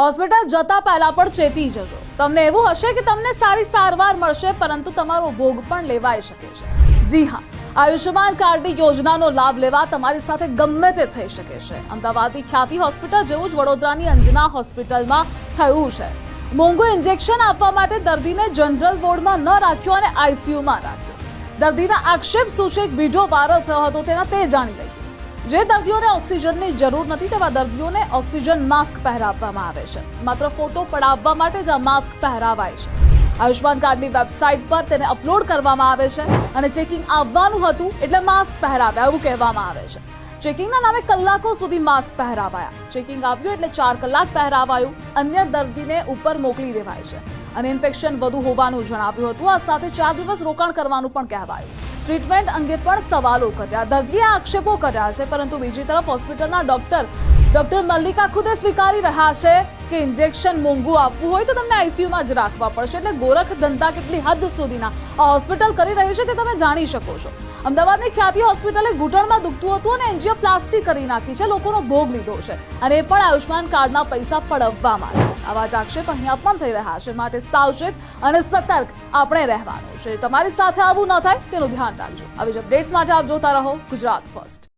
Hospital જતા પહેલા પણ ચેતી જજો। તમને એવું હશે કે તમને સારી સારવાર મળશે, પરંતુ તમારો ભોગ પણ લેવાઈ શકે છે। જી હા, આયુષ્યમાન કાર્ડની યોજનાનો લાભ લેવા તમારી સાથે ગમે તે થઈ શકે છે। અમદાવાદની ખ્યાતિ હોસ્પિટલ જેવું જ વડોદરાની અંજના હોસ્પિટલમાં થયું છે। મોંઘું ઇન્જેક્શન આપવા માટે દર્દીને જનરલ વોર્ડમાં ન રાખ્યો અને આઈસીયુમાં રાખ્યો। દર્દીના આક્ષેપ શું છે, એક વિડીયો વાયરલ થયો હતો, તેના તે જાણી લઈએ। જે દર્દીઓને ઓક્સિજનની જરૂર નથી તેવા દર્દીઓને ઓક્સિજન માસ્ક પહેરાવવામાં આવે છે। માત્ર ફોટો પડાવવા માટે જ આ માસ્ક પહેરાવાય છે। આયુષ્યમાન કાર્ડની વેબસાઇટ પર તેને અપલોડ કરવામાં આવે છે અને ચેકિંગ આવવાનું હતું એટલે માસ્ક પહેરાવ્યા એવું કહેવામાં આવે છે। ચેકિંગના નામે કલાકો સુધી માસ્ક પહેરાવાયા। ચેકિંગ આવ્યું એટલે 4 કલાક પહેરાવાયું। અન્ય દર્દીને ઉપર મોકલી દેવાય છે અને ઇન્ફેક્શન વધુ હોવાનું જણાવ્યું હતું। આ સાથે 4 દિવસ રોકાણ કરવાનું પણ કહેવાયું। ટ્રીટમેન્ટ અંગે પણ સવાલો કર્યા। દર્દીએ આક્ષેપો કર્યા છે, પરંતુ બીજી તરફ હોસ્પિટલના ડોક્ટર મલ્લિકા ખુદે સ્વીકારી રહ્યા છે કે ઇન્જેક્શન મોંઘું આપવું હોય તો તમને આઈસીયુમાં જ રાખવા પડશે। એટલે ગોરખ ધંધા કેટલી હદ સુધીના આ હોસ્પિટલ કરી રહી છે તે તમે જાણી શકો છો। અમદાવાદની ખ્યાતિ હોસ્પિટલે ઘૂંટણમાં દુખતું હતું અને એન્જિયોપ્લાસ્ટી કરી નાખી છે, લોકોનો ભોગ લીધો છે અને એ પણ આયુષ્યમાન કાર્ડના પૈસા પડવવામાં આવ્યા। આવા જ આક્ષેપ અહીંયા પણ થઈ રહ્યા છે, માટે સાવચેત અને સતર્ક આપણે રહેવાનું છે। તમારી સાથે આવું ન થાય તેનું ધ્યાન રાખજો। આવી જ અપડેટ્સ માટે આપ જોતા રહો ગુજરાત ફર્સ્ટ।